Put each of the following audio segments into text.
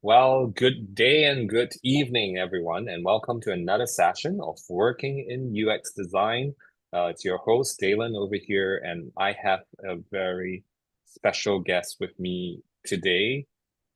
Well, good day and good evening, everyone, and welcome to another session of Working in UX Design. It's your host, Daylon, over here, and I have a very special guest with me today,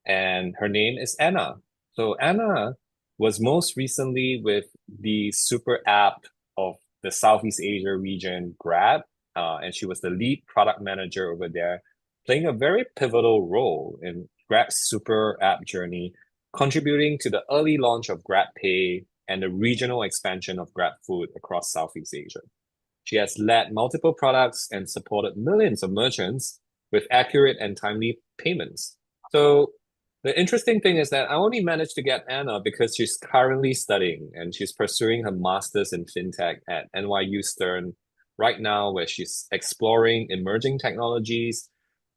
and her name is Anna. So, Anna was most recently with the super app of the Southeast Asia region, Grab, and she was the lead product manager over there, playing a very pivotal role in Grab's super app journey, contributing to the early launch of GrabPay and the regional expansion of GrabFood across Southeast Asia. She has led multiple products and supported millions of merchants with accurate and timely payments. So the interesting thing is that I only managed to get Anna because she's currently studying and she's pursuing her master's in FinTech at NYU Stern right now, where she's exploring emerging technologies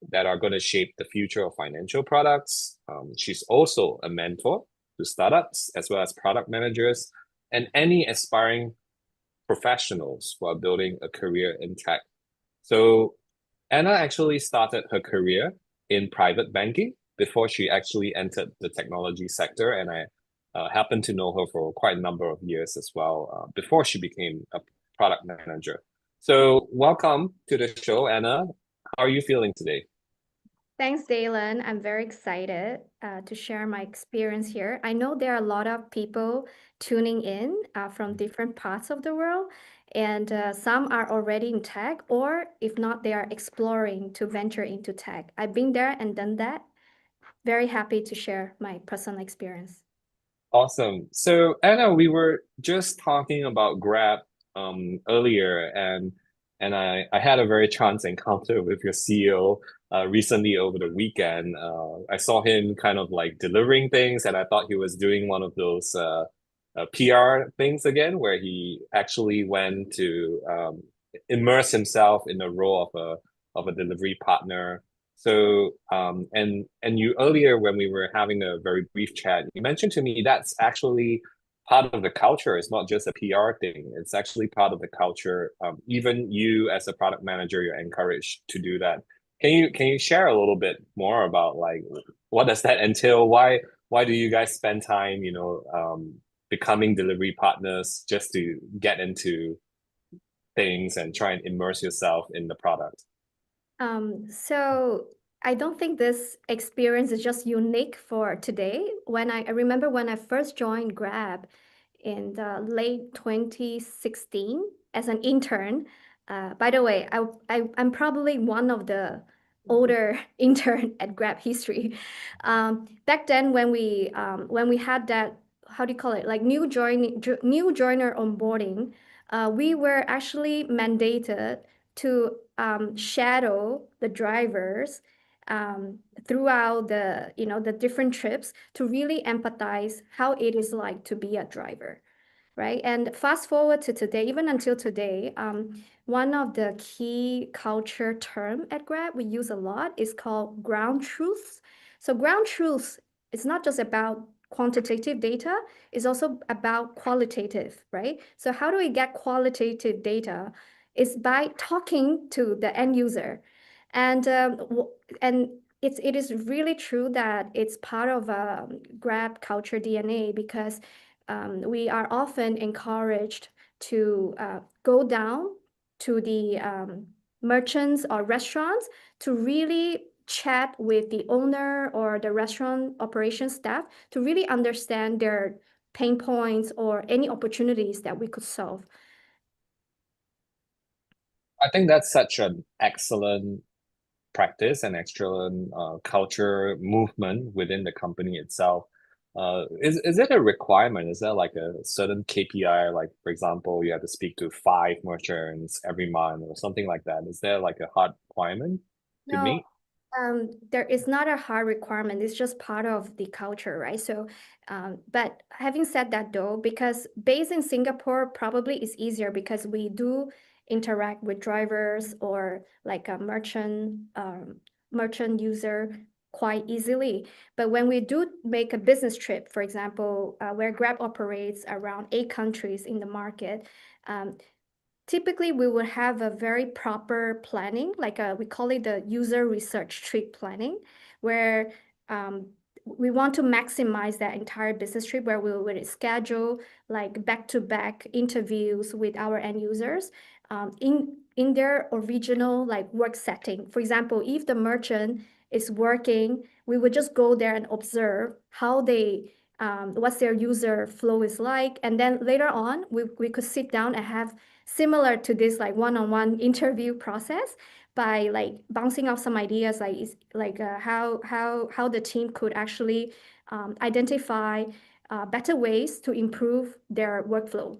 that are going to shape the future of financial products. She's also a mentor to startups as well as product managers and any aspiring professionals who are building a career in tech. So Anna actually started her career in private banking before she actually entered the technology sector, and I happened to know her for quite a number of years as well before she became a product manager. So welcome to the show, Anna. How are you feeling today? Thanks, Daylon. I'm very excited to share my experience here. I know there are a lot of people tuning in from different parts of the world, and some are already in tech, or if not, they are exploring to venture into tech. I've been there and done that. Very happy to share my personal experience. Awesome. So Anna, we were just talking about Grab earlier, and I had a very chance encounter with your CEO recently over the weekend. I saw him kind of like delivering things, and I thought he was doing one of those PR things again, where he actually went to immerse himself in the role of a delivery partner. So, and you earlier when we were having a very brief chat, you mentioned to me that's actually part of the culture. It's not just a PR thing. It's actually part of the culture. Even you as a product manager, you're encouraged to do that. Can you share a little bit more about like what does that entail? Why do you guys spend time, becoming delivery partners just to get into things and try and immerse yourself in the product? So I don't think this experience is just unique for today. I remember when I first joined Grab in the late 2016 as an intern. By the way, I'm probably one of the older intern at Grab history. Back then, when we had that, how do you call it, like new joiner onboarding, we were actually mandated to shadow the drivers throughout the different trips to really empathize how it is like to be a driver, right? And fast forward to today, even until today, one of the key culture term at Grab we use a lot is called ground truths. So ground truths is not just about quantitative data, it's also about qualitative, right? So how do we get qualitative data? Is by talking to the end user. And and it is really true that it's part of Grab culture DNA because we are often encouraged to go down to the merchants or restaurants to really chat with the owner or the restaurant operations staff to really understand their pain points or any opportunities that we could solve. I think that's such an excellent practice and excellent culture movement within the company itself. Is it a requirement? Is there like a certain KPI, like for example, you have to speak to five merchants every month or something like that? Is there like a hard requirement to No, meet? there is not a hard requirement. It's just part of the culture, right? So, but having said that, though, because based in Singapore, probably is easier because we do interact with drivers or like a merchant user quite easily. But when we do make a business trip, for example, where Grab operates around 8 countries in the market, um, typically we will have a very proper planning, like we call it the user research trip planning, where we want to maximize that entire business trip where we will schedule like back-to-back interviews with our end users in their original like work setting. For example, if the merchant is working, we would just go there and observe how they what's their user flow is like. And then later on, we could sit down and have similar to this like one-on-one interview process by like bouncing off some ideas like how the team could actually identify better ways to improve their workflow.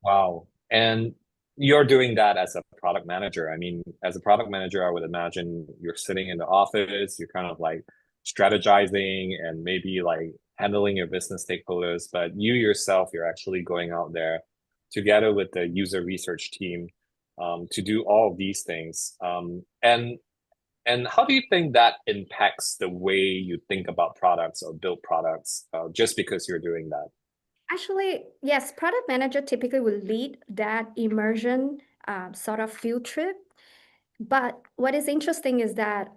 Wow. And you're doing that as a product manager. I mean, as a product manager, I would imagine you're sitting in the office, you're kind of like strategizing and maybe like handling your business stakeholders, but you yourself, you're actually going out there together with the user research team to do all of these things. And how do you think that impacts the way you think about products or build products just because you're doing that? Actually, yes, product manager typically will lead that immersion sort of field trip. But what is interesting is that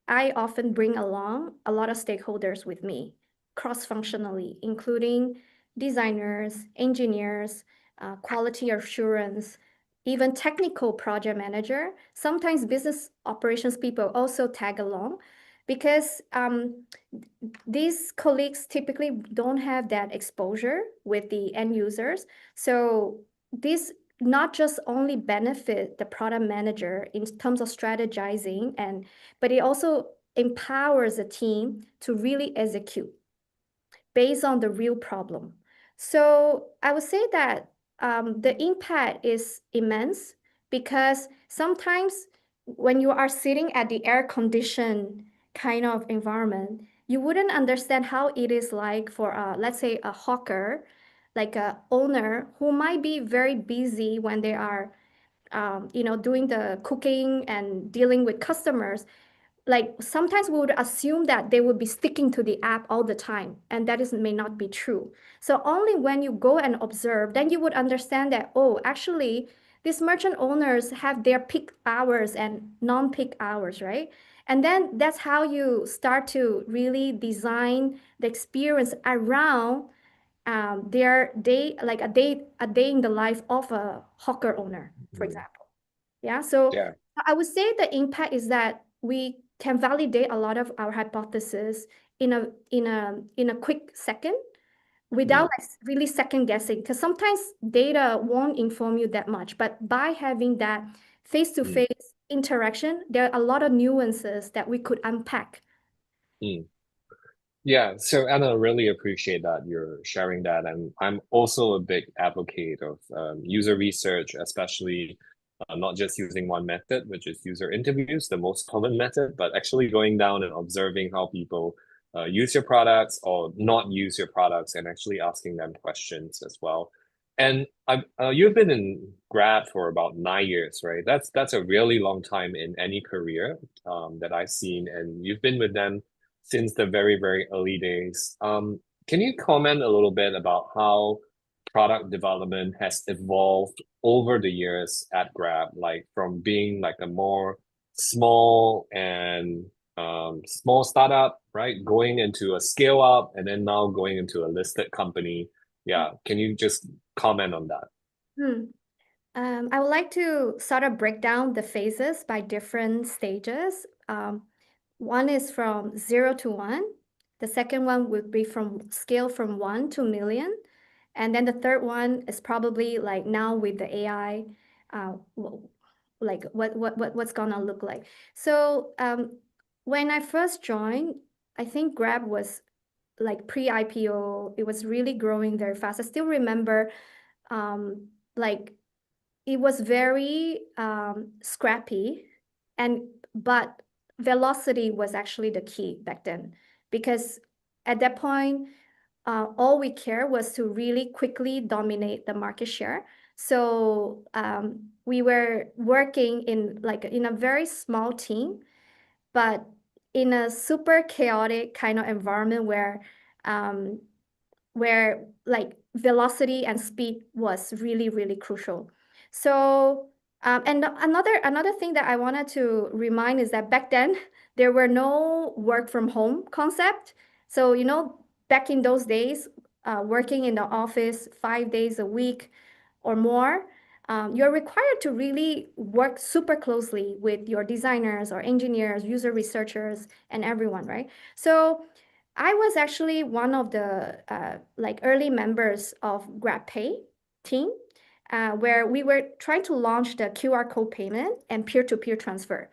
I often bring along a lot of stakeholders with me, cross-functionally, including designers, engineers, quality assurance, even technical project manager. Sometimes business operations people also tag along because these colleagues typically don't have that exposure with the end users. So this not just only benefit the product manager in terms of strategizing but it also empowers the team to really execute based on the real problem. So I would say that the impact is immense because sometimes when you are sitting at the air conditioned kind of environment, you wouldn't understand how it is like for let's say a hawker, like a owner who might be very busy when they are doing the cooking and dealing with customers. Like sometimes we would assume that they would be sticking to the app all the time, and that is may not be true. So only when you go and observe, then you would understand that, oh, actually, these merchant owners have their peak hours and non-peak hours, right? And then that's how you start to really design the experience around their day, like a day in the life of a hawker owner, for Mm. example. Yeah, so Yeah. I would say the impact is that we can validate a lot of our hypothesis in a quick second without Mm, like really second guessing. Because sometimes data won't inform you that much, but by having that mm, face-to-face interaction, there are a lot of nuances that we could unpack. mm. Yeah, so Anna, really appreciate that you're sharing that. And I'm also a big advocate of user research, especially not just using one method, which is user interviews, the most common method, but actually going down and observing how people use your products or not use your products and actually asking them questions as well. And you've been in grad for about 9 years, right? That's a really long time in any career that I've seen, and you've been with them since the very, very early days. Can you comment a little bit about how product development has evolved over the years at Grab, like from being like a more small and small startup, right? Going into a scale up and then now going into a listed company. Yeah, can you just comment on that? Hmm. I would like to sort of break down the phases by different stages. One is from 0 to 1. The second one would be from scale from 1 to 1 million. And then the third one is probably like now with the AI, like what's gonna look like. So when I first joined, I think Grab was like pre-IPO. It was really growing very fast. I still remember like it was very scrappy and but velocity was actually the key back then because at that point all we care was to really quickly dominate the market share. So we were working in a very small team but in a super chaotic kind of environment um, where like velocity and speed was really, really crucial. So, and another thing that I wanted to remind is that back then there were no work from home concept. So, back in those days, working in the office 5 days a week or more, you're required to really work super closely with your designers or engineers, user researchers, and everyone, right? So I was actually one of the like early members of GrabPay team, where we were trying to launch the QR code payment and peer-to-peer transfer.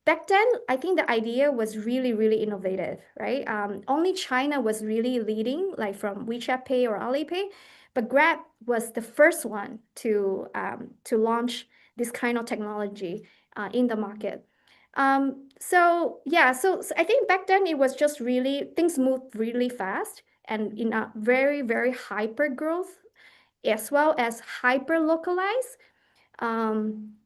Back then, I think the idea was really, really innovative, right? Only China was really leading, like from WeChat Pay or Alipay, but Grab was the first one to launch this kind of technology in the market. So yeah, so I think back then it was just really things moved really fast and in a very, very hyper growth as well as hyper localized. Um,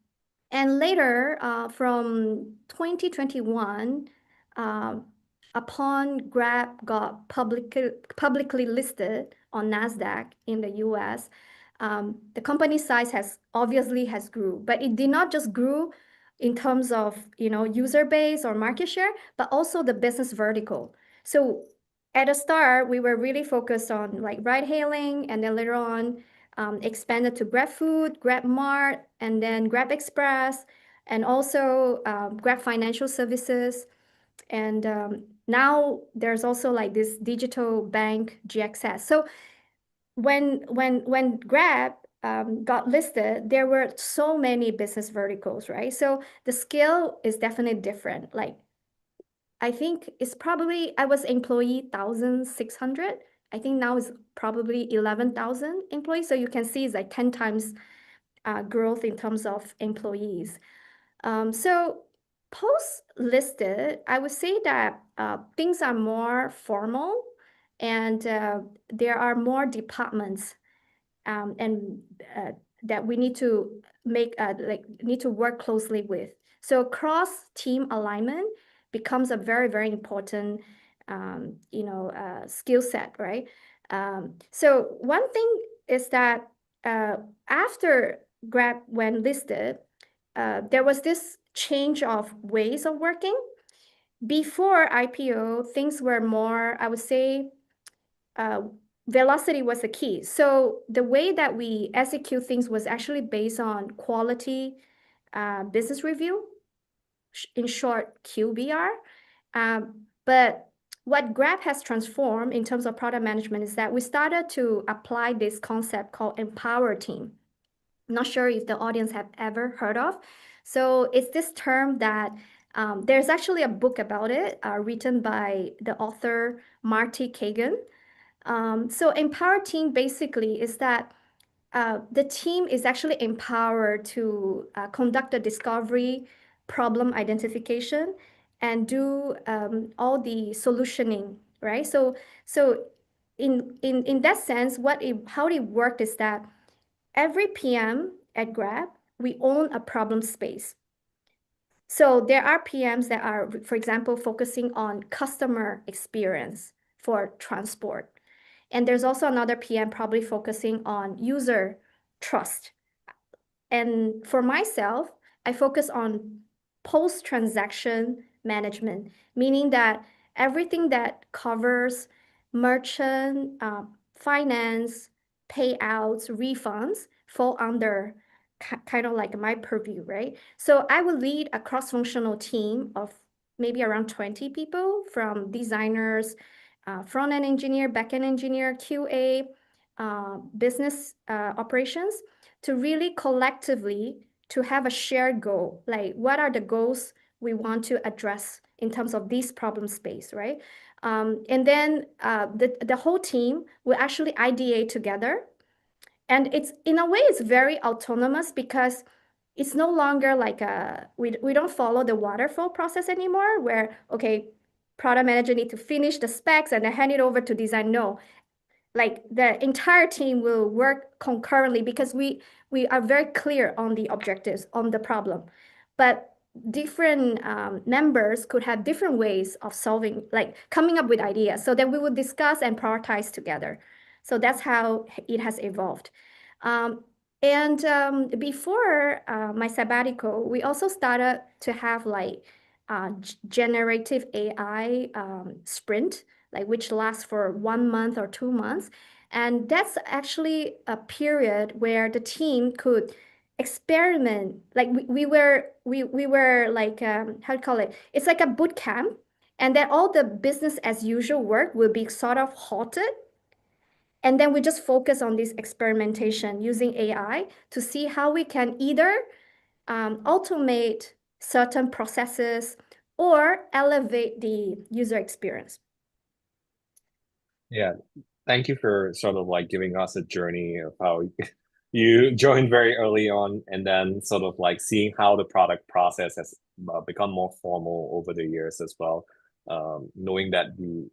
and later, from 2021, um, upon Grab got publicly listed on Nasdaq in the US, the company size has obviously has grew, but it did not just grew in terms of user base or market share, but also the business vertical. So at the start, we were really focused on like ride hailing, and then later on expanded to Grab Food, Grab Mart, and then Grab Express, and also Grab Financial Services. And now there's also like this digital bank GXS. So when Grab got listed, there were so many business verticals, right? So the scale is definitely different. Like I think it's probably I was employee 1,600. I think now it's probably 11,000 employees. So you can see it's like 10 times growth in terms of employees. So post-listed, I would say that things are more formal and there are more departments and that we need to need to work closely with. So cross team alignment becomes a very, very important skill set, right? So one thing is that after Grab when listed, there was this change of ways of working. Before IPO, things were more, I would say, uh, velocity was the key. So the way that we execute things was actually based on quality business review, in short, QBR. But what Grab has transformed in terms of product management is that we started to apply this concept called empower team. Not sure if the audience have ever heard of. So it's this term that there's actually a book about it written by the author Marty Kagan. So empower team basically is that the team is actually empowered to conduct the discovery, problem identification, and do all the solutioning, right? So in that sense, how it worked is that every PM at Grab, we own a problem space. So there are PMs that are, for example, focusing on customer experience for transport. And there's also another PM probably focusing on user trust. And for myself, I focus on post-transaction management, meaning that everything that covers merchant, finance, payouts, refunds fall under kind of like my purview, right? So I will lead a cross-functional team of maybe around 20 people from designers, front-end engineer, back-end engineer, QA, business operations to really collectively to have a shared goal. Like what are the goals we want to address in terms of this problem space, right? And then the whole team will actually ideate together. And it's in a way, it's very autonomous because it's no longer like we don't follow the waterfall process anymore where, okay, product manager need to finish the specs and then hand it over to design. No, like the entire team will work concurrently because we are very clear on the objectives on the problem, but different members could have different ways of solving, like coming up with ideas, so then we would discuss and prioritize together. So that's how it has evolved. um, and before my sabbatical, we also started to have like generative AI sprint, like which lasts for 1 month or 2 months. And that's actually a period where the team could experiment. Like we were like how to call it? It's like a boot camp, and then all the business as usual work will be sort of halted. And then we just focus on this experimentation using AI to see how we can either automate certain processes or elevate the user experience. Yeah, thank you for sort of like giving us a journey of how you joined very early on and then sort of like seeing how the product process has become more formal over the years as well. Knowing that the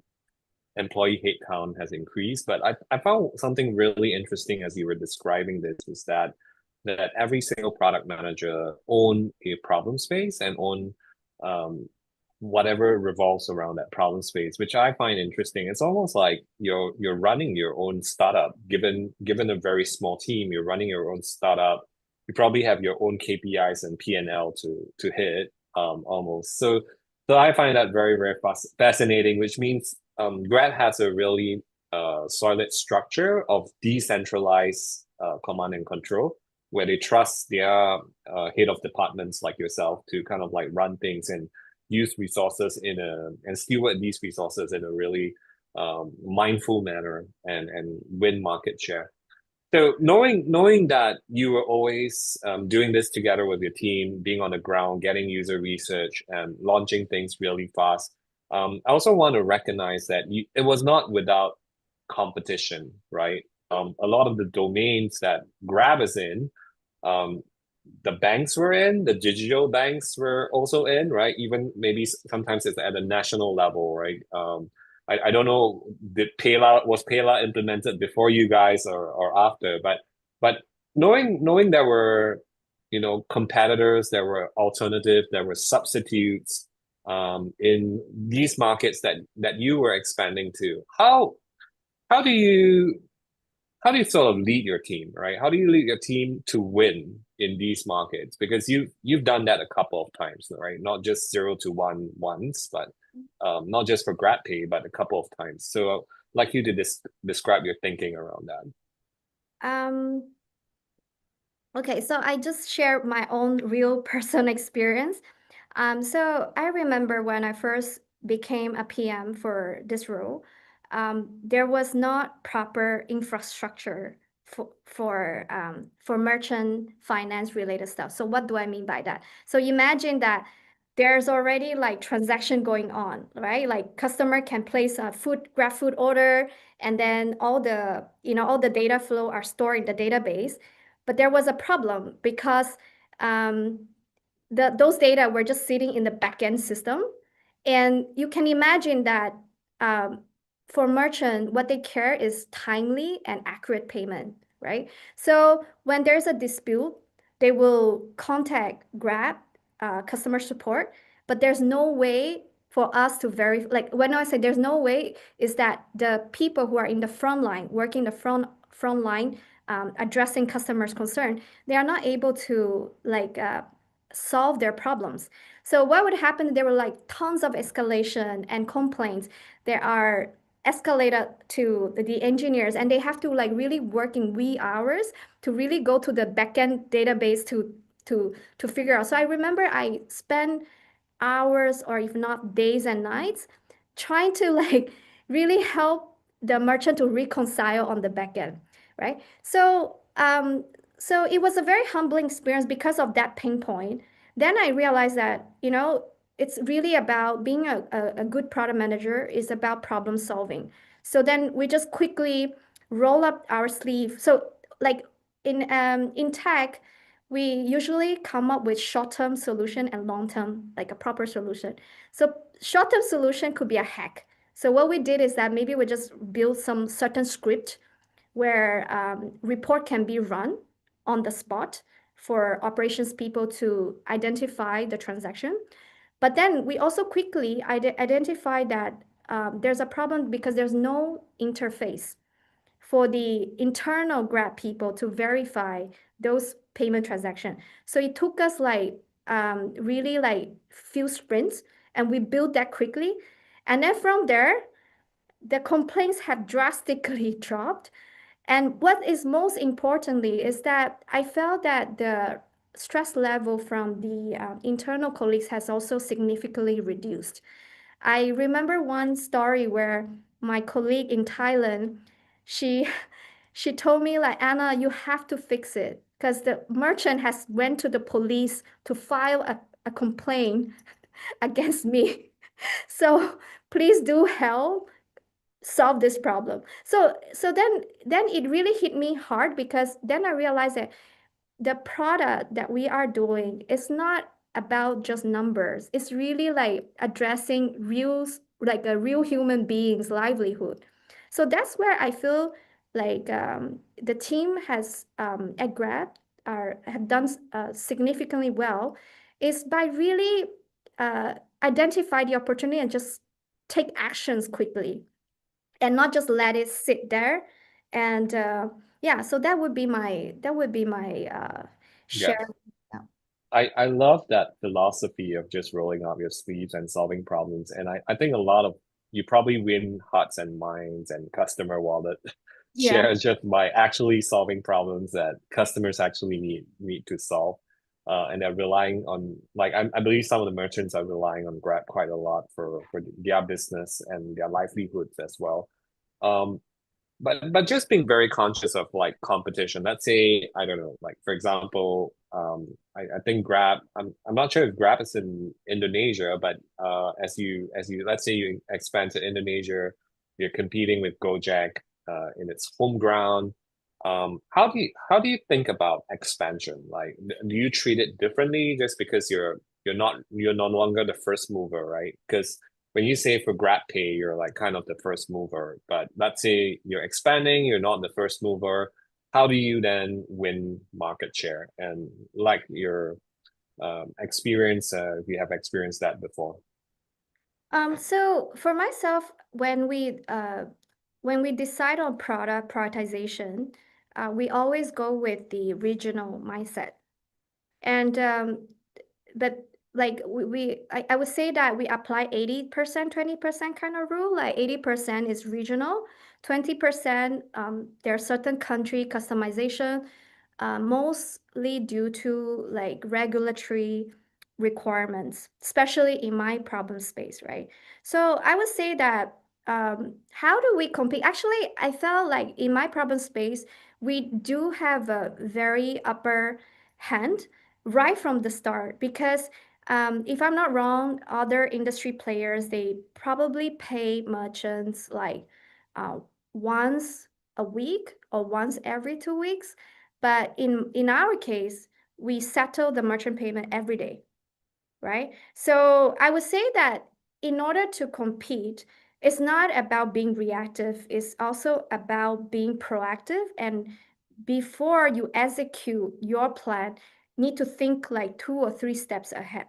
employee headcount has increased. But I found something really interesting as you were describing this is that every single product manager own a problem space and own um, whatever revolves around that problem space, which I find interesting. It's almost like you're running your own startup. Given a very small team, you're running your own startup. You probably have your own KPIs and P&L to hit almost. So I find that very fascinating, which means Grad has a really solid structure of decentralized command and control, where they trust their head of departments like yourself to kind of like run things and use resources and steward these resources in a really mindful manner and win market share. So knowing that you were always doing this together with your team, being on the ground, getting user research and launching things really fast, I also want to recognize that it was not without competition, right? A lot of the domains that Grab is in, um, the banks were in, the digital banks were also in, right? Even maybe sometimes it's at a national level, right? I don't know, was Payla implemented before you guys or after, but knowing there were, competitors, there were alternatives, there were substitutes in these markets that you were expanding to. How do you how do you sort of lead your team, right? How do you lead your team to win in these markets? Because you've done that a couple of times, right? Not just 0 to 1 once, but not just for GradPay, but a couple of times. So I'd like you to describe your thinking around that. Um, okay, so I just share my own real person experience. So I remember when I first became a PM for this role, there was not proper infrastructure for merchant finance related stuff. So what do I mean by that? So imagine that there's already like transaction going on, right? Like customer can place a grab food order, and then all the data flow are stored in the database. But there was a problem because um, those data were just sitting in the backend system. And you can imagine that um, for merchant, what they care is timely and accurate payment, right? So when there's a dispute, they will contact Grab customer support, but there's no way for us to verify. Like when I say there's no way, is that the people who are in the front line, working the front line, addressing customers' concern, they are not able to like solve their problems. So what would happen? There were like tons of escalation and complaints. There are escalated to the engineers, and they have to like really work in wee hours to really go to the backend database to figure out. So I remember I spent hours or if not days and nights trying to like really help the merchant to reconcile on the back end, right? So it was a very humbling experience because of that pain point. Then I realized that, it's really about being a good product manager is about problem solving. So then we just quickly roll up our sleeve. So like in tech, we usually come up with short-term solution and long-term, like a proper solution. So short-term solution could be a hack. So what we did is that maybe we just build some certain script where report can be run on the spot for operations people to identify the transaction. But then we also quickly identify that there's a problem because there's no interface for the internal Grab people to verify those payment transactions. So it took us like really like few sprints, and we built that quickly. And then from there, the complaints have drastically dropped. And what is most importantly is that I felt that the stress level from the internal colleagues has also significantly reduced. I remember one story where my colleague in Thailand, she she told me like, Anna, you have to fix it because the merchant has went to the police to file a complaint against me. So please do help solve this problem. So then it really hit me hard because then I realized that the product that we are doing is not about just numbers. It's really like addressing real, like a real human being's livelihood. So that's where I feel like the team has at Grab have done significantly well, is by really uh, identify the opportunity and just take actions quickly and not just let it sit there. And yeah, so that would be my Yeah. share. Yeah. I love that philosophy of just rolling up your sleeves and solving problems. And I think a lot of you probably win hearts and minds and customer wallet Yeah. share just by actually solving problems that customers actually need to solve. And they're relying on like I believe some of the merchants are relying on Grab quite a lot for their business and their livelihoods as well. Um, but just being very conscious of like competition. Let's say, I don't know, like for example, I think Grab, I'm not sure if Grab is in Indonesia, but as you let's say you expand to Indonesia, you're competing with Gojek in its home ground. How do you think about expansion? Like, do you treat it differently just because you're no longer the first mover, right? Because when you say for Grab Pay, you're like kind of the first mover. But let's say you're expanding, you're not the first mover. How do you then win market share? And like your experience, if you have experienced that before. So for myself, when we decide on product prioritization, we always go with the regional mindset. And but like I would say that we apply 80%, 20% kind of rule. Like 80% is regional, 20% there are certain country customization, mostly due to like regulatory requirements, especially in my problem space, right? So I would say that how do we compete? Actually, I felt like in my problem space, we do have a very upper hand right from the start because if I'm not wrong, other industry players they probably pay merchants like uh, once a week or once every 2 weeks. But in our case, we settle the merchant payment every day, right? So I would say that in order to compete, it's not about being reactive, it's also about being proactive. And before you execute your plan, need to think like 2 or 3 steps ahead,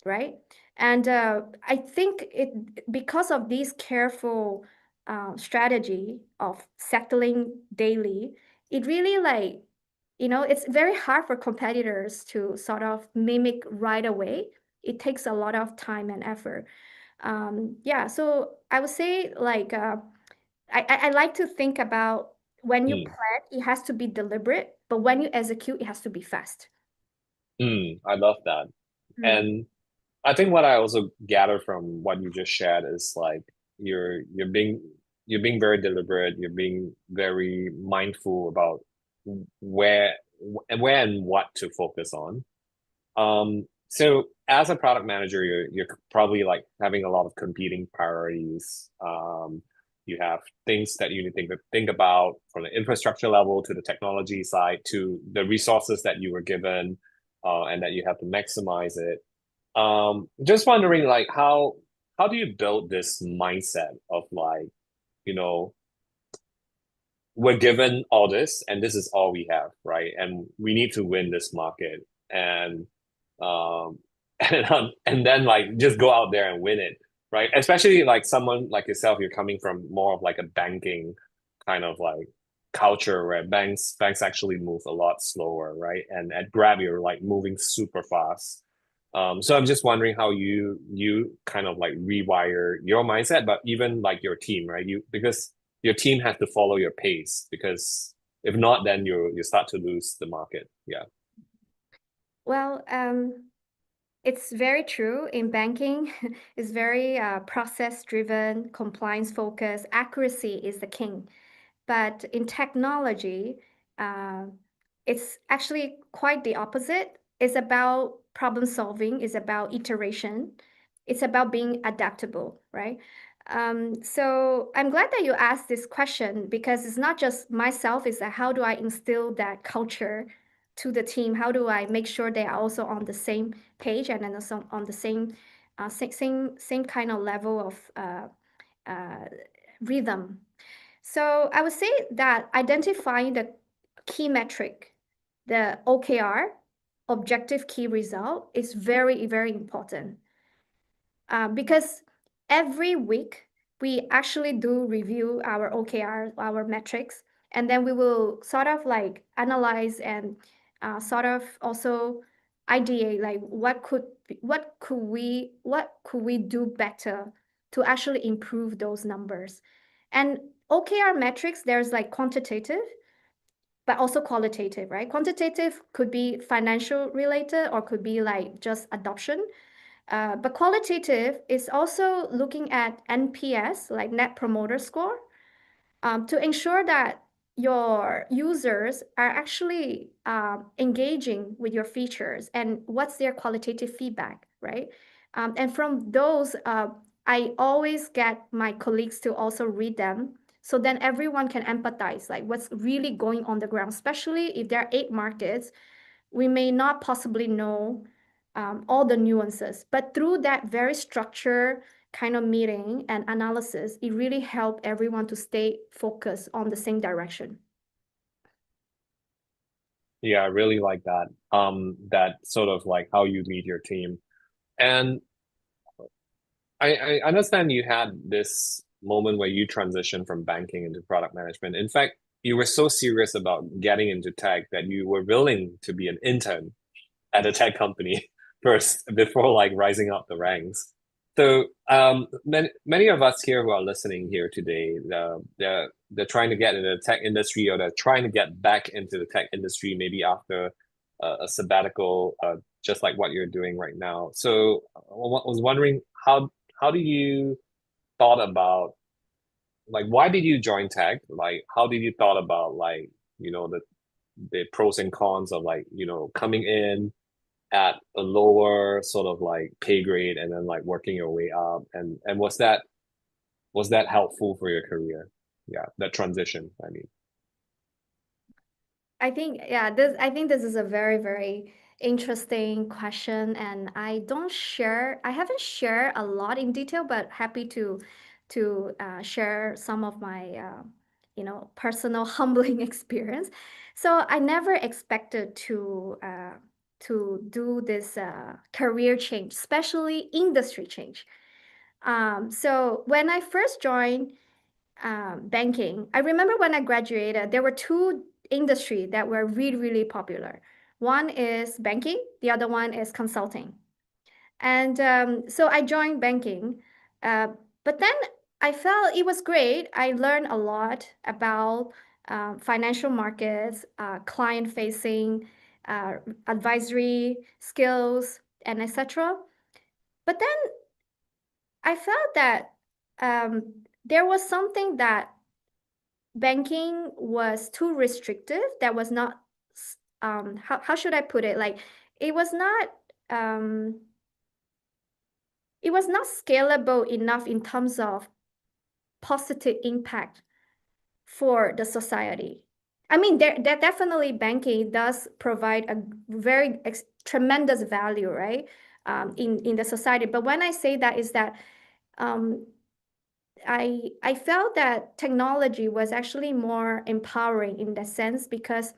right? And I think it because of this careful strategy of settling daily, it really like it's very hard for competitors to sort of mimic right away. It takes a lot of time and effort. Yeah, so I would say like I like to think about when you Mm, plan, it has to be deliberate, but when you execute, it has to be fast. I love that. Mm. And I think what I also gather from what you just shared is like you're being you're being very deliberate, you're being very mindful about where where and what to focus on. So as a product manager, you're probably like having a lot of competing priorities. You have things that you need to think about from the infrastructure level to the technology side to the resources that you were given, and that you have to maximize it. Just wondering, like, how do you build this mindset of like, you know, we're given all this, and this is all we have, right? And we need to win this market, and um, and then like just go out there and win it, right? Especially like someone like yourself, you're coming from more of like a banking kind of like culture where banks actually move a lot slower, right? And at Grab, you're like moving super fast. So I'm just wondering how you kind of like rewire your mindset, but even like your team, right? Because your team has to follow your pace because if not, then you start to lose the market. Yeah. Well, it's very true in banking. It's very process driven, compliance focused. Accuracy is the king. But in technology, uh, it's actually quite the opposite. It's about problem solving, it's about iteration, it's about being adaptable, right? So I'm glad that you asked this question because it's not just myself, it's that how do I instill that culture to the team? How do I make sure they are also on the same page and then also on the same kind of level of uh, rhythm? So I would say that identifying the key metric, the OKR, objective key result, is very, very important. Because every week we actually do review our OKR, our metrics, and then we will sort of like analyze and sort of also ideate like what could we do better to actually improve those numbers. And OKR metrics, there's like quantitative but also qualitative, right? Quantitative could be financial related or could be like just adoption, but qualitative is also looking at NPS, like Net Promoter Score, to ensure that your users are actually engaging with your features and what's their qualitative feedback, right? And from those, I always get my colleagues to also read them. So then everyone can empathize, like what's really going on the ground, especially if there are 8 markets we may not possibly know all the nuances, but through that very structured kind of meeting and analysis, it really helped everyone to stay focused on the same direction. Yeah, I really like that. That sort of like how you lead your team. And I understand you had this moment where you transitioned from banking into product management. In fact, you were so serious about getting into tech that you were willing to be an intern at a tech company first before like rising up the ranks. So many of us here who are listening here today, they're trying to get into the tech industry or they're trying to get back into the tech industry maybe after a sabbatical, just like what you're doing right now. So I was wondering how do you thought about like why did you join tech? Like how did you thought about like the pros and cons of like coming in at a lower sort of like pay grade and then like working your way up and was that helpful for your career? Yeah, that transition, I mean. I think this is a very, very interesting question, and I haven't shared a lot in detail, but happy to share some of my personal humbling experience. So I never expected to do this career change, especially industry change. So when I first joined banking. I remember when I graduated, there were two industries that were really, really popular. One is banking, the other one is consulting. And so I joined banking, uh, but then I felt it was great. I learned a lot about financial markets, client facing, advisory skills, and etc. But then I felt that there was something that banking was too restrictive. That was not, how should I put it? Like, it was not, um, it was not scalable enough in terms of positive impact for the society. I mean, there definitely banking does provide a very tremendous value, right? In the society. But when I say that is that um, I felt that technology was actually more empowering in that sense because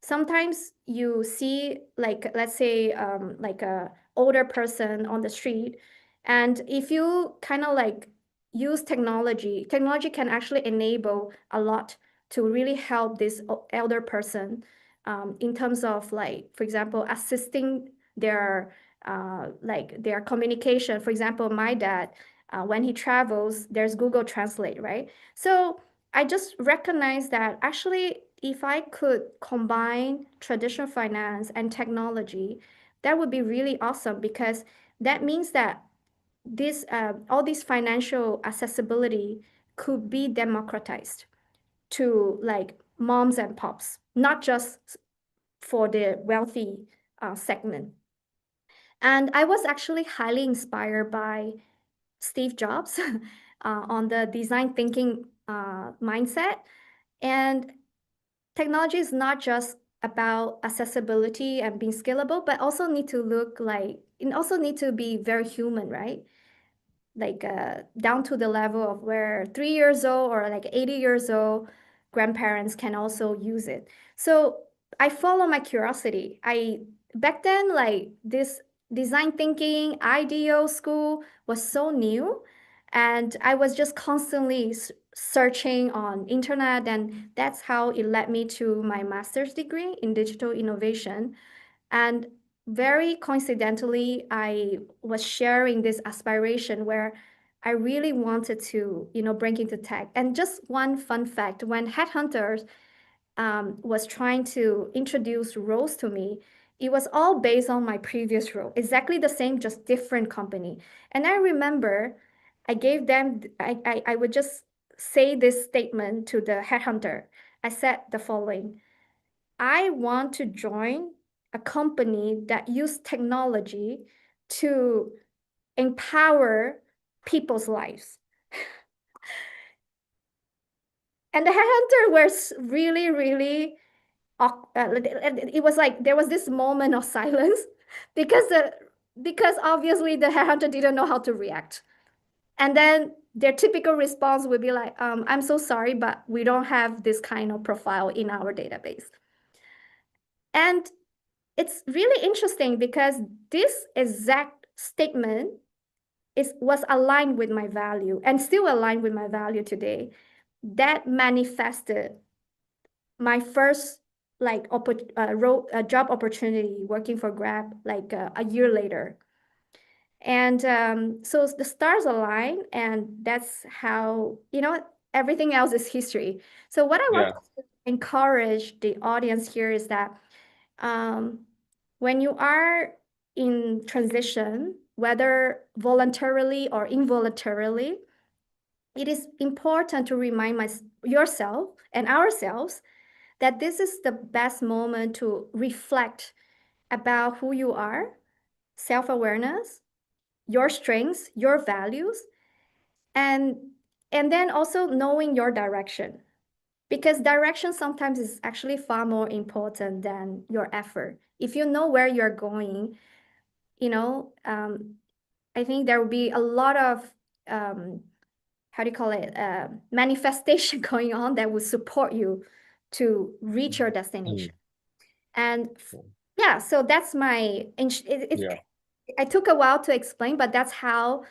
sometimes you see like let's say like a older person on the street, and if you kind of like use technology can actually enable a lot to really help this elder person in terms of like for example assisting their like their communication. For example, my dad, when he travels, there's Google Translate, right? So I just recognize that actually, if I could combine traditional finance and technology, that would be really awesome because that means that this all this financial accessibility could be democratized to like moms and pops, not just for the wealthy segment. And I was actually highly inspired by Steve Jobs on the design thinking mindset. And technology is not just about accessibility and being scalable, but also need to look like, it also need to be very human, right? Like down to the level of where 3 years old or like 80 years old grandparents can also use it. So I follow my curiosity. I back then like this design thinking IDEO school was so new, and I was just constantly searching on internet, and that's how it led me to my master's degree in digital innovation. And very coincidentally, I was sharing this aspiration where I really wanted to, break into tech. And just one fun fact, when Headhunters was trying to introduce roles to me, it was all based on my previous role, exactly the same, just different company. And I remember I gave them, I would just say this statement to the headhunter. I said the following: I want to join a company that use technology to empower people's lives. And the headhunter was really, really, it was like there was this moment of silence because because obviously the headhunter didn't know how to react. And then their typical response would be like, I'm so sorry, but we don't have this kind of profile in our database. And it's really interesting because this exact statement was aligned with my value and still aligned with my value today. That manifested my first like job opportunity working for Grab like a year later. And so the stars align, and that's how, everything else is history. So what I want Yeah. to encourage the audience here is that um, when you are in transition, whether voluntarily or involuntarily, it is important to remind yourself and ourselves that this is the best moment to reflect about who you are, self-awareness, your strengths, your values, and and then also knowing your direction. Because direction sometimes is actually far more important than your effort. If you know where you're going, you know, I think there will be a lot of um, how do you call it, manifestation going on that will support you to reach your Mm. destination. And yeah, so that's Yeah. it took a while to explain, but that's how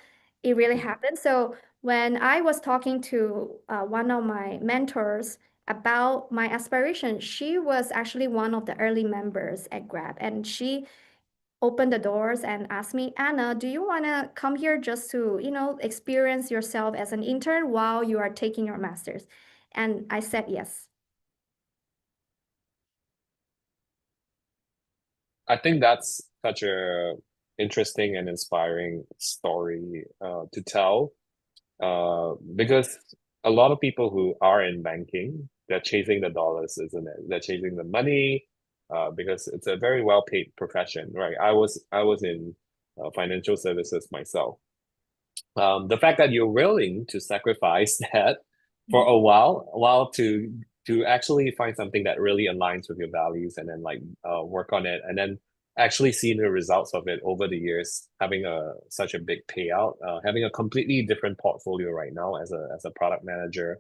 it really Mm. happened. So when I was talking to one of my mentors about my aspiration, she was actually one of the early members at Grab, and she opened the doors and asked me, Anna, do you want to come here just to, experience yourself as an intern while you are taking your master's? And I said yes. I think that's such a interesting and inspiring story to tell because a lot of people who are in banking, they're chasing the dollars, isn't it? They're chasing the money because it's a very well-paid profession, right? I was in financial services myself. The fact that you're willing to sacrifice that for Mhm. a while to actually find something that really aligns with your values and then like work on it and then actually see the results of it over the years, having a such a big payout, having a completely different portfolio right now as a product manager.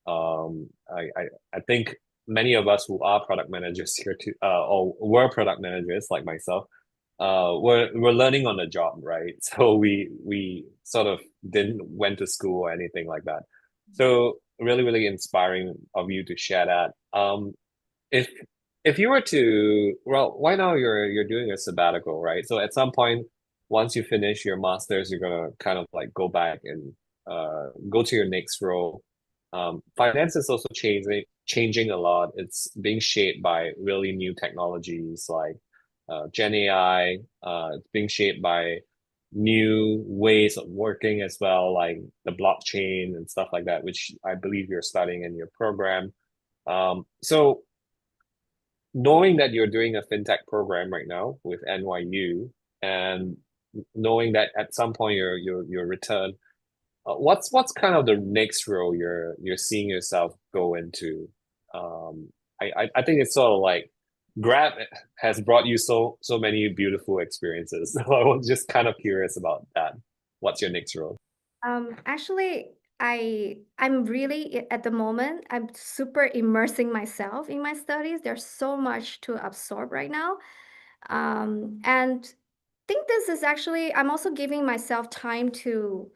I think many of us who are product managers here to or were product managers like myself we're learning on the job, right? So we sort of didn't went to school or anything like that. So really, really inspiring of you to share that. If if you were to, well, right now you're doing a sabbatical, right? So at some point, once you finish your master's, you're gonna kind of like go back and go to your next role. Finance is also changing a lot. It's being shaped by really new technologies like Gen AI. It's being shaped by new ways of working as well, like the blockchain and stuff like that, which I believe you're studying in your program. So knowing that you're doing a FinTech program right now with NYU and knowing that at some point your return, what's kind of the next role you're seeing yourself go into? I think it's sort of like Grab has brought you so many beautiful experiences. So I was just kind of curious about that. What's your next role? Actually, I'm really at the moment, I'm super immersing myself in my studies. There's so much to absorb right now. And think this is actually, I'm also giving myself time to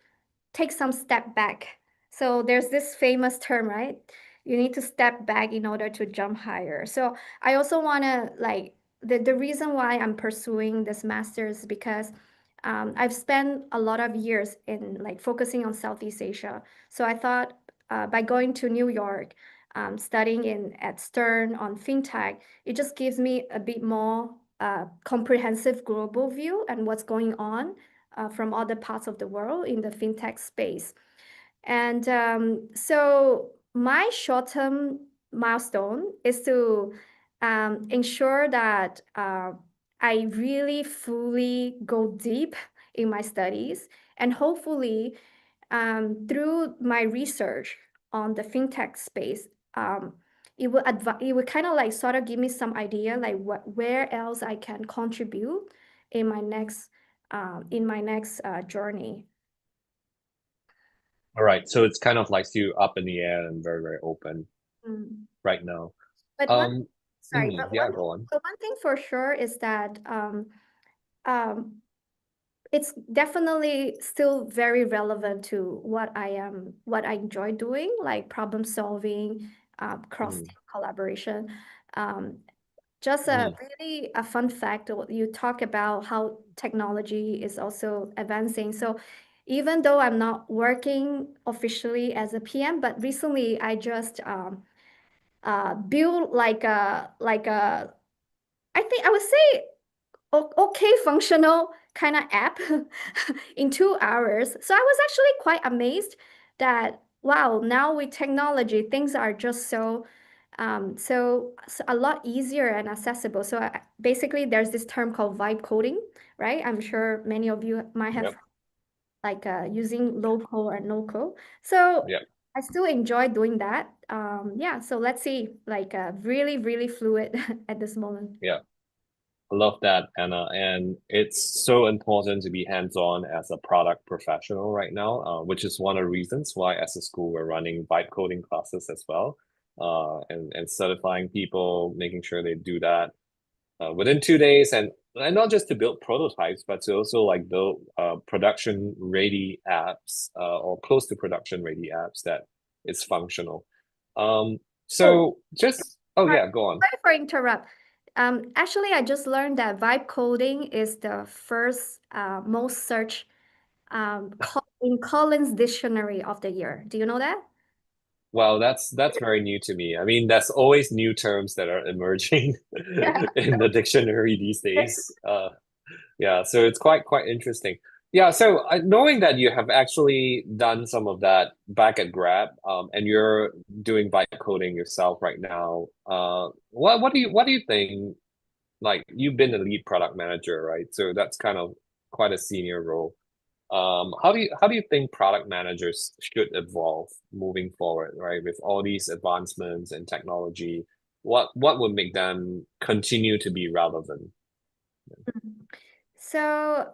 take some step back. So there's this famous term, right? You need to step back in order to jump higher. So I also want to like the reason why I'm pursuing this master's is because I've spent a lot of years in like focusing on Southeast Asia. So I thought by going to New York, studying in at Stern on FinTech, it just gives me a bit more comprehensive global view and what's going on from other parts of the world in the fintech space. And so my short-term milestone is to ensure that I really fully go deep in my studies and hopefully through my research on the fintech space, it would kind of like sort of give me some idea like where else I can contribute in my next journey. All right, so it's kind of like still up in the air and very, very open Mm. right now. But one, Um, sorry, but yeah, go on. one thing for sure is that um, it's definitely still very relevant to what I enjoy doing, like problem solving, Mm, cross-team collaboration. Um, just a mm, really a fun fact, you talk about how technology is also advancing. So even though I'm not working officially as a PM, but recently I just built like a I think I would say okay functional kind of app in 2 hours. So I was actually quite amazed that wow, now with technology, things are just so a lot easier and accessible. So basically, there's this term called vibe coding, right? I'm sure many of you might have yep, like using low code or no code. So yep, I still enjoy doing that. Yeah. So let's see, like really, really fluid at this moment. yeah. I love that, Anna. And it's so important to be hands-on as a product professional right now, which is one of the reasons why, as a school, we're running vibe coding classes as well, and certifying people, making sure they do that within 2 days, and not just to build prototypes, but to also like build production ready apps or close to production ready apps that is functional. Oh, So just oh sorry, yeah, go on. sorry for interrupt. Actually, I just learned that vibe coding is the first most searched in Collins Dictionary of the year. Do you know that? Well, that's very new to me. I mean, there's always new terms that are emerging Yeah. in the dictionary these days. Yeah, so it's quite interesting. Yeah, so knowing that you have actually done some of that back at Grab, and you're doing vibe coding yourself right now, what do you think? Like you've been the lead product manager, right? So that's kind of quite a senior role. How do you think product managers should evolve moving forward, right? With all these advancements in technology, what would make them continue to be relevant? So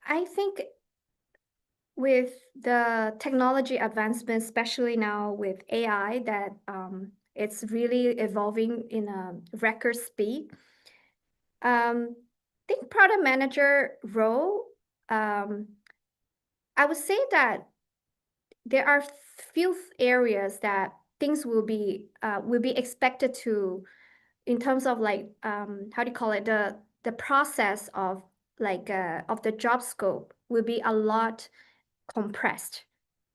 I think with the technology advancement, especially now with AI, that it's really evolving in a record speed. Think product manager role. Um, I would say that there are few areas that things will be expected to. in terms of like how do you call it, the process of the job scope will be a lot compressed.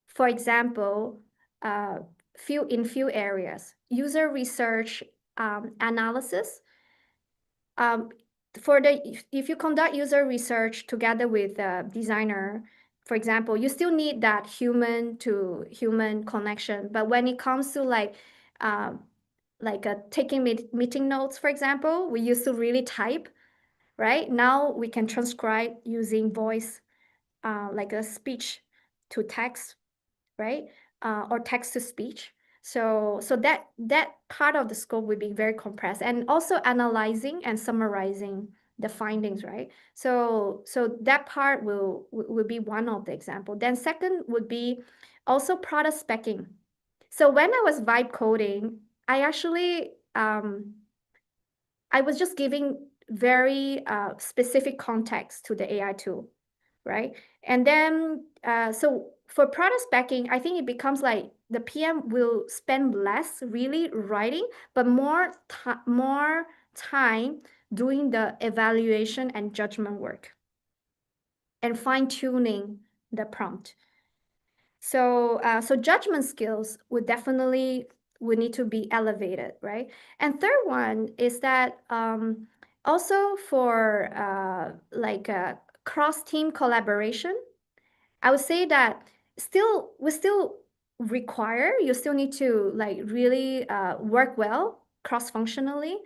For example, uh, few areas, user research, analysis. Um, for the if you conduct user research together with a designer, for example, you still need that human to human connection. But when it comes to taking meeting notes, for example, we used to really type, right? Now we can transcribe using voice, like a speech to text, right? Or text to speech. So that part of the scope would be very compressed, and also analyzing and summarizing the findings, right? So that part will be one of the example. Then second would be also product specking. So when I was vibe coding, I actually I was just giving very specific context to the AI tool, right? And then, so for product specking, I think it becomes like the PM will spend less really writing, but more time doing the evaluation and judgment work and fine tuning the prompt. So judgment skills would need to be elevated, right? And third one is that also for cross team collaboration, I would say that we still require, you still need to like really work well cross functionally.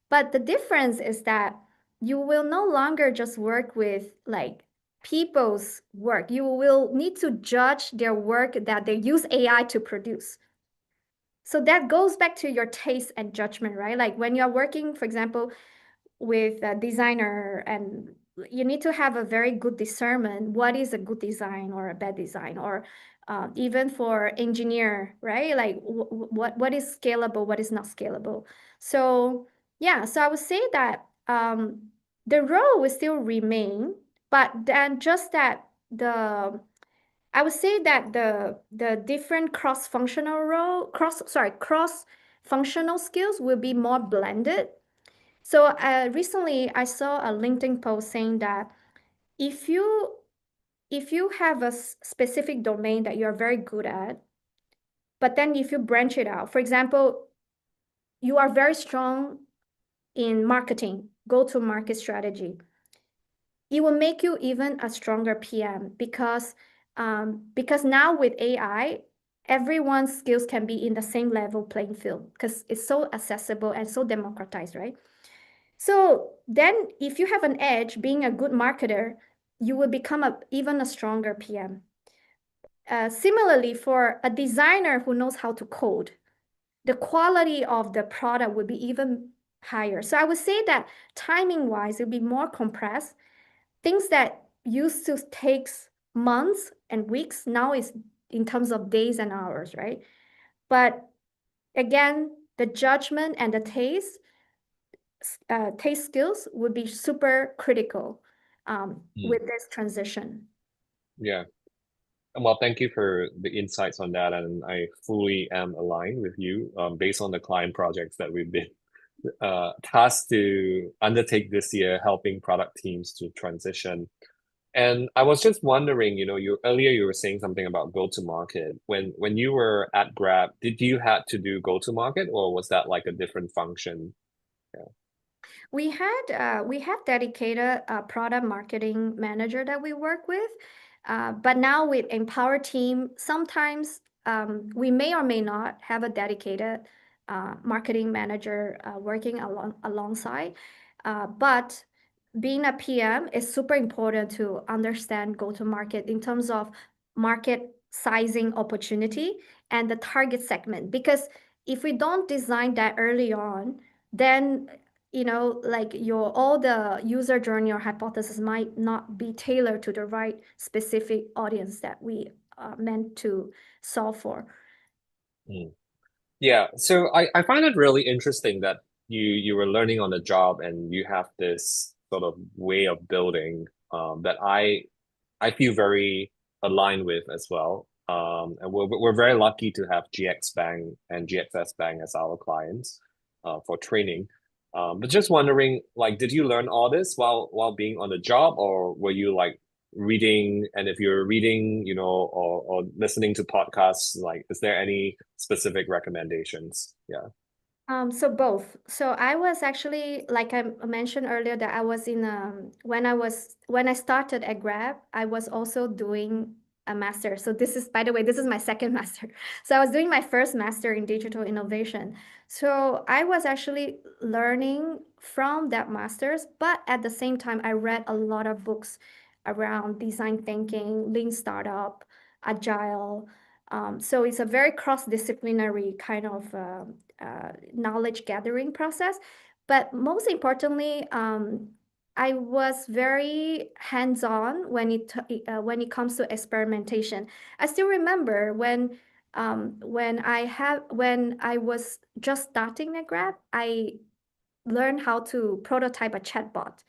But the difference is that you will no longer just work with like people's work. You will need to judge their work that they use AI to produce. So that goes back to your taste and judgment, right? Like when you're working, for example, with a designer, and you need to have a very good discernment what is a good design or a bad design, or even for engineer, right? Like what is scalable, what is not scalable. So yeah, so I would say that the role will still remain, but then just that the I would say that the different cross functional skills will be more blended. So recently, I saw a LinkedIn post saying that if you if you have a specific domain that you're very good at, but then if you branch it out, for example, you are very strong in marketing, go-to-market strategy, it will make you even a stronger PM because now with AI, everyone's skills can be in the same level playing field because it's so accessible and so democratized, right? So then if you have an edge being a good marketer, you will become even a stronger PM. Similarly, for a designer who knows how to code, the quality of the product would be even higher. So I would say that timing wise, it would be more compressed. Things that used to takes months and weeks now is in terms of days and hours, right? But again, the judgment and the taste skills would be super critical Mm. with this transition. Yeah. Well, thank you for the insights on that, and I fully am aligned with you based on the client projects that we've been tasked to undertake this year, helping product teams to transition. And I was just wondering, you earlier you were saying something about go to market. When you were at Grab, did you had to do go to market, or was that like a different function? Yeah. We have dedicated product marketing manager that we work with, but now with Empower team, sometimes we may or may not have a dedicated marketing manager working alongside. But being a PM is super important to understand go to market in terms of market sizing opportunity and the target segment. Because if we don't design that early on, then like your all the user journey or hypothesis might not be tailored to the right specific audience that we meant to solve for. Mm. Yeah, so I find it really interesting that you were learning on the job and you have this sort of way of building that I feel very aligned with as well. And we're very lucky to have GX Bank and GXS Bank as our clients for training. But just wondering, like, did you learn all this while being on the job, or were you like reading? And if you're reading, or listening to podcasts, like, is there any specific recommendations? Yeah. So both. So I was actually, like I mentioned earlier, that I was in when I started at Grab, I was also doing a master. So this is, by the way, this is my second master. So I was doing my first master in digital innovation. So I was actually learning from that master's, but at the same time, I read a lot of books around design thinking, lean startup, agile. So it's a very cross-disciplinary kind of knowledge gathering process. But most importantly, I was very hands-on when it comes to experimentation. I still remember when I was just starting at Grab, I learned how to prototype a chatbot.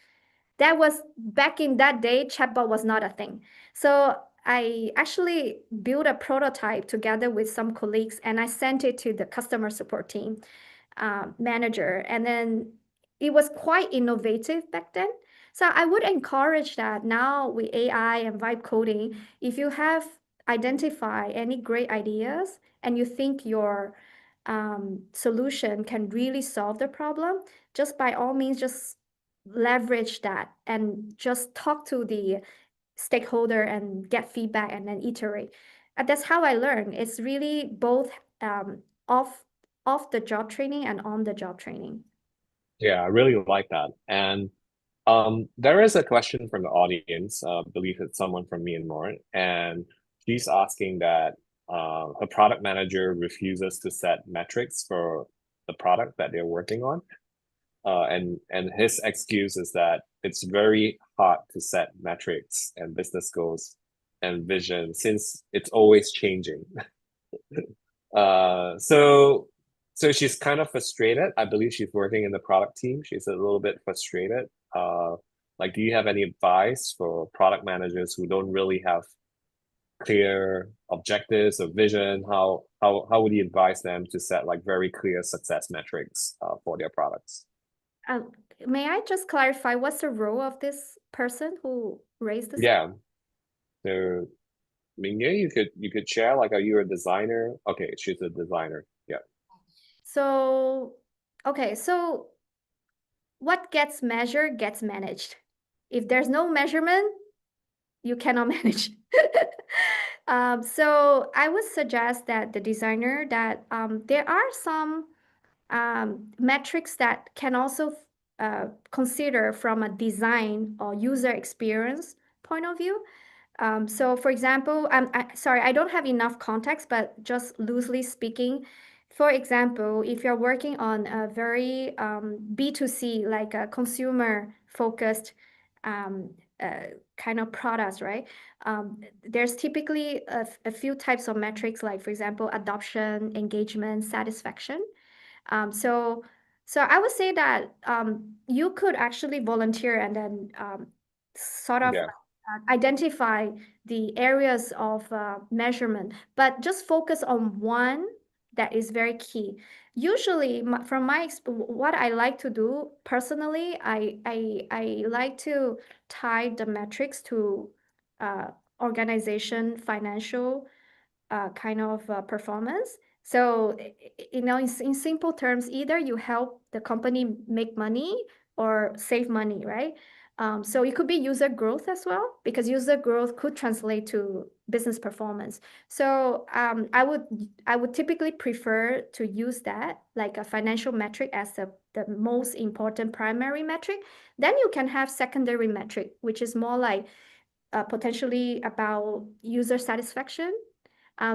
That was back in that day, chatbot was not a thing. So I actually built a prototype together with some colleagues and I sent it to the customer support team manager. And then it was quite innovative back then. So I would encourage that now with AI and vibe coding, if you have identified any great ideas and you think your solution can really solve the problem, just by all means, just leverage that and just talk to the stakeholder and get feedback and then iterate. That's how I learn. It's really both off off the job training and on the job training. Yeah, I really like that. And there is a question from the audience. I believe it's someone from Myanmar, and she's asking that her product manager refuses to set metrics for the product that they're working on. And his excuse is that it's very hard to set metrics and business goals and vision since it's always changing. So she's kind of frustrated. I believe she's working in the product team. She's a little bit frustrated. Like, do you have any advice for product managers who don't really have clear objectives or vision? How would you advise them to set like very clear success metrics for their products? Uh, may I just clarify what's the role of this person who raised this? Yeah. So Mingye, you could share, like, are you a designer? Okay, she's a designer. Yeah. So, okay, so what gets measured gets managed. If there's no measurement, you cannot manage. So I would suggest that the designer that there are some metrics that can also consider from a design or user experience point of view. So for example, sorry, I don't have enough context, but just loosely speaking, for example, if you're working on a very B2C, like a consumer focused um, kind of products, right? There's typically a few types of metrics, like for example, adoption, engagement, satisfaction. Um, so, so I would say that you could actually volunteer and then sort of Yeah. identify the areas of measurement, but just focus on one that is very key. Usually, from what I like to do personally, I like to tie the metrics to uh, organization, financial kind of performance. So, in simple terms, either you help the company make money or save money, right? So it could be user growth as well, because user growth could translate to business performance. So I would typically prefer to use that like a financial metric as the most important primary metric. Then you can have secondary metric, which is more like potentially about user satisfaction.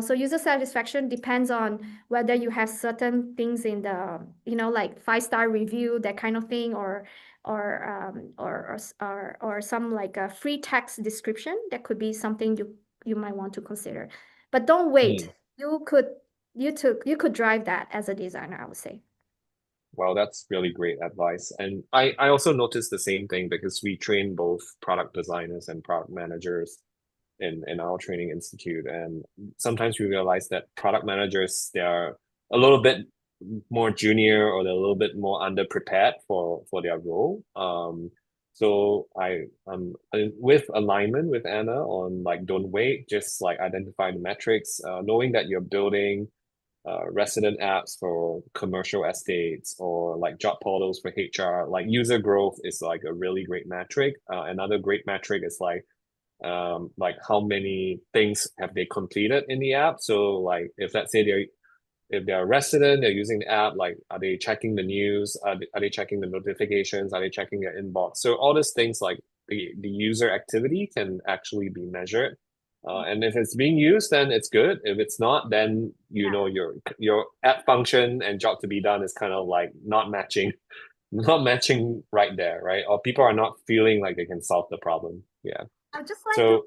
So user satisfaction depends on whether you have certain things in the, like 5-star review, that kind of thing, or some like a free text description. That could be something you might want to consider. But don't wait. Mm. You could drive that as a designer, I would say. Well, that's really great advice. And I also noticed the same thing because we train both product designers and product managers in our training institute. And sometimes we realize that product managers, they are a little bit more junior or they're a little bit more underprepared for their role. So I'm with alignment with Anna on like don't wait, just like identify the metrics, knowing that you're building resident apps for commercial estates or like job portals for HR. Like user growth is like a really great metric. Another great metric is like how many things have they completed in the app. So like if let's say they're a resident, they're using the app, like are they checking the news? Are they checking the notifications? Are they checking their inbox? So all these things like the user activity can actually be measured. And if it's being used, then it's good. If it's not, then you Yeah. know your app function and job to be done is kind of like not matching, not matching right there, right? Or people are not feeling like they can solve the problem. Yeah. I would just like to, So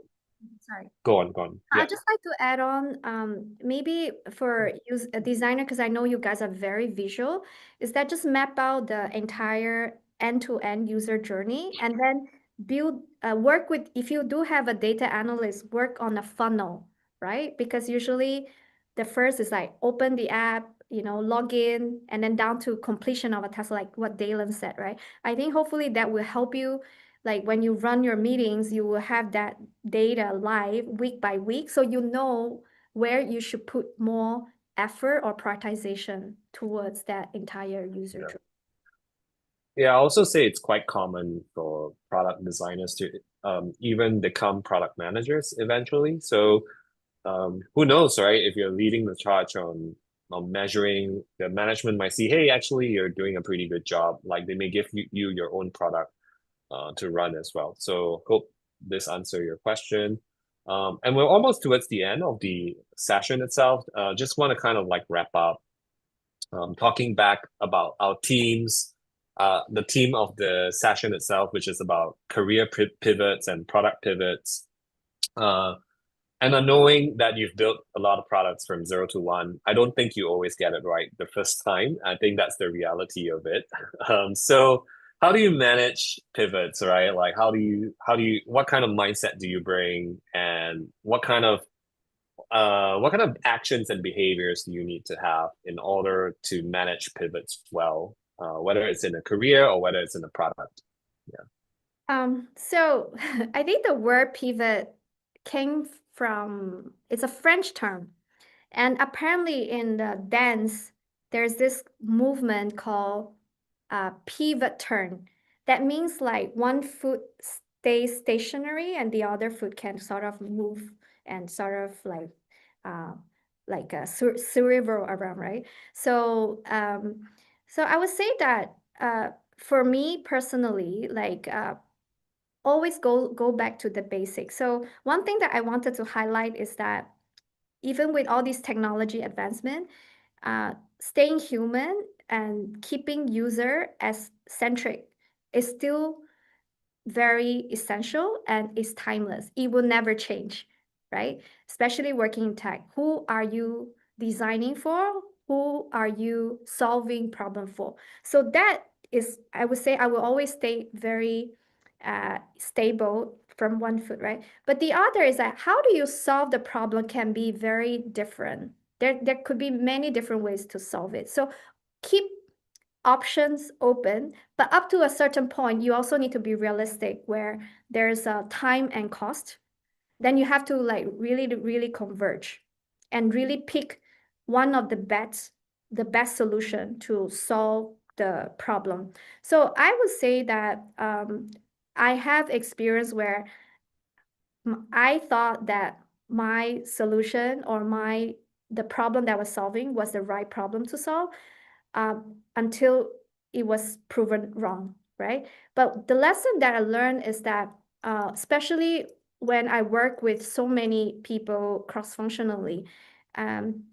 sorry. go on, go on. Yeah. I'd just like to add on, maybe for use a designer, because I know you guys are very visual, is that just map out the entire end-to-end user journey and then build, work with, if you do have a data analyst, work on a funnel, right? Because usually the first is like open the app, log in, and then down to completion of a task, like what Daylon said, right? I think hopefully that will help you. Like when you run your meetings, you will have that data live week by week, so you know where you should put more effort or prioritization towards that entire user Yeah. journey. Yeah, I also say it's quite common for product designers to even become product managers eventually. So who knows, right? If you're leading the charge on measuring, the management might see, hey, actually, you're doing a pretty good job. Like they may give you your own product to run as well. So hope this answer your question. And we're almost towards the end of the session itself. Just want to kind of like wrap up talking back about our teams, the theme of the session itself, which is about career pivots and product pivots. Uh, and knowing that you've built a lot of products from 0 to 1, I don't think you always get it right the first time. I think that's the reality of it. So how do you manage pivots, right? Like what kind of mindset do you bring, and what kind of actions and behaviors do you need to have in order to manage pivots well, whether it's in a career or whether it's in a product? Yeah. So I think the word pivot came from, it's a French term. And apparently in the dance, there's this movement called pivot turn. That means like one foot stays stationary and the other foot can sort of move and sort of uh, like a cerebral around, right? So so I would say that for me personally, like always go back to the basics. So one thing that I wanted to highlight is that even with all these technology advancement, staying human and keeping user as centric is still very essential and is timeless. It will never change, right? Especially working in tech. Who are you designing for? Who are you solving problem for? So that is, I would say, I will always stay very stable from one foot, right? But the other is that how do you solve the problem can be very different. There could be many different ways to solve it. So keep options open, but up to a certain point, you also need to be realistic where there's a time and cost. Then you have to like really converge and really pick one of the best solution to solve the problem. So I would say that I have experience where I thought that my solution or the problem that I was solving was the right problem to solve until it was proven wrong, right? But the lesson that I learned is that, especially when I work with so many people cross-functionally, um,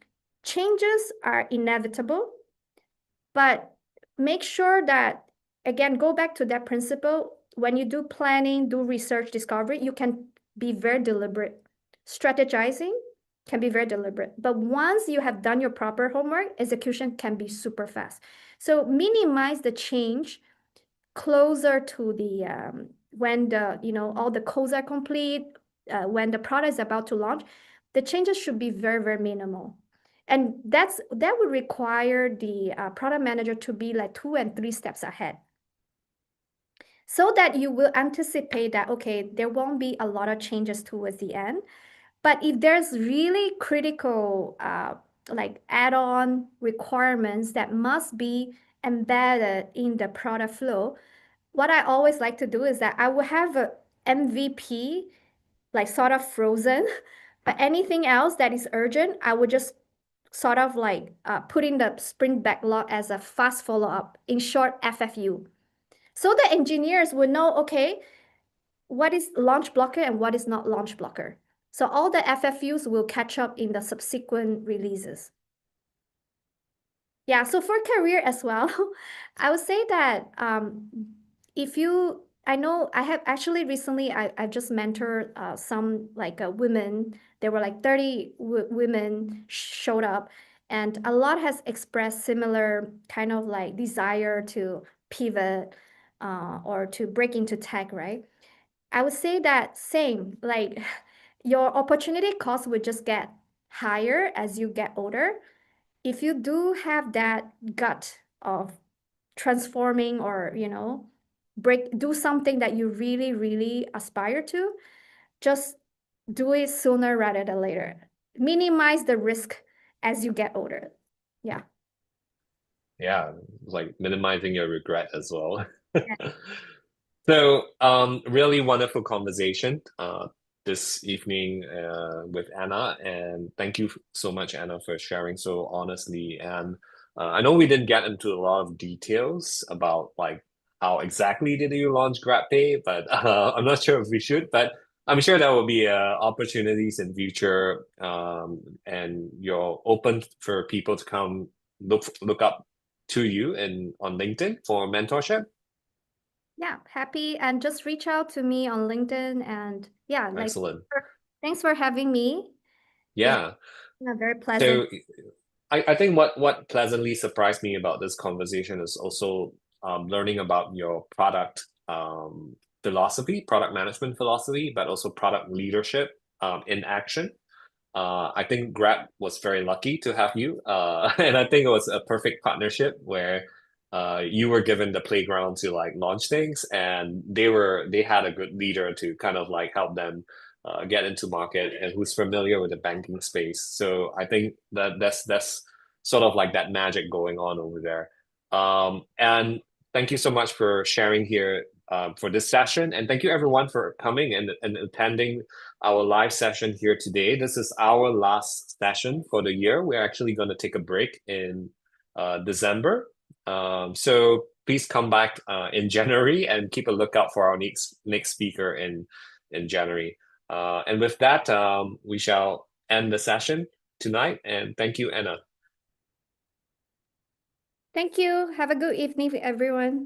changes are inevitable, but make sure that, again, go back to that principle. When you do planning, do research, discovery, you can be very deliberate. Strategizing can be very deliberate. But once you have done your proper homework, execution can be super fast. So minimize the change closer to the when the all the codes are complete, when the product is about to launch, the changes should be very minimal. And that would require the product manager to be like 2 and 3 steps ahead, so that you will anticipate that, okay, there won't be a lot of changes towards the end. But if there's really critical like add-on requirements that must be embedded in the product flow, what I always like to do is that I will have a MVP like sort of frozen, but anything else that is urgent, I would just sort of like put in the sprint backlog as a fast follow-up, in short, FFU. So the engineers will know, okay, what is launch blocker and what is not launch blocker. So all the FFUs will catch up in the subsequent releases. Yeah, so for career as well, I would say that if you, I know I have actually recently, I just mentored some like women. There were like 30 women showed up, and a lot has expressed similar kind of like desire to pivot or to break into tech, right? I would say that same, like your opportunity cost would just get higher as you get older. If you do have that gut of transforming, or do something that you really really aspire to, just do it sooner rather than later. Minimize the risk as you get older. Yeah. Yeah, like minimizing your regret as well. Yeah. So, really wonderful conversation this evening with Anna, and thank you so much, Anna, for sharing so honestly. And I know we didn't get into a lot of details about like how exactly did you launch GrabPay, but I'm not sure if we should, but I'm sure there will be opportunities in future, and you're open for people to come look up to you and on LinkedIn for mentorship. Yeah, happy, and just reach out to me on LinkedIn, and yeah, like Excellent. thanks for having me. It's Yeah. been a very pleasant. So I think what pleasantly surprised me about this conversation is also learning about your product philosophy, product management philosophy, but also product leadership in action. I think Grab was very lucky to have you, and I think it was a perfect partnership where you were given the playground to like launch things, and they had a good leader to kind of like help them get into market and who's familiar with the banking space. So I think that's sort of like that magic going on over there. And thank you so much for sharing here for this session, and thank you everyone for coming and attending our live session here today. This is our last session for the year. We're actually going to take a break in December. So please come back in January and keep a lookout for our next speaker in January. And with that, we shall end the session tonight. And thank you, Anna. Thank you. Have a good evening, everyone.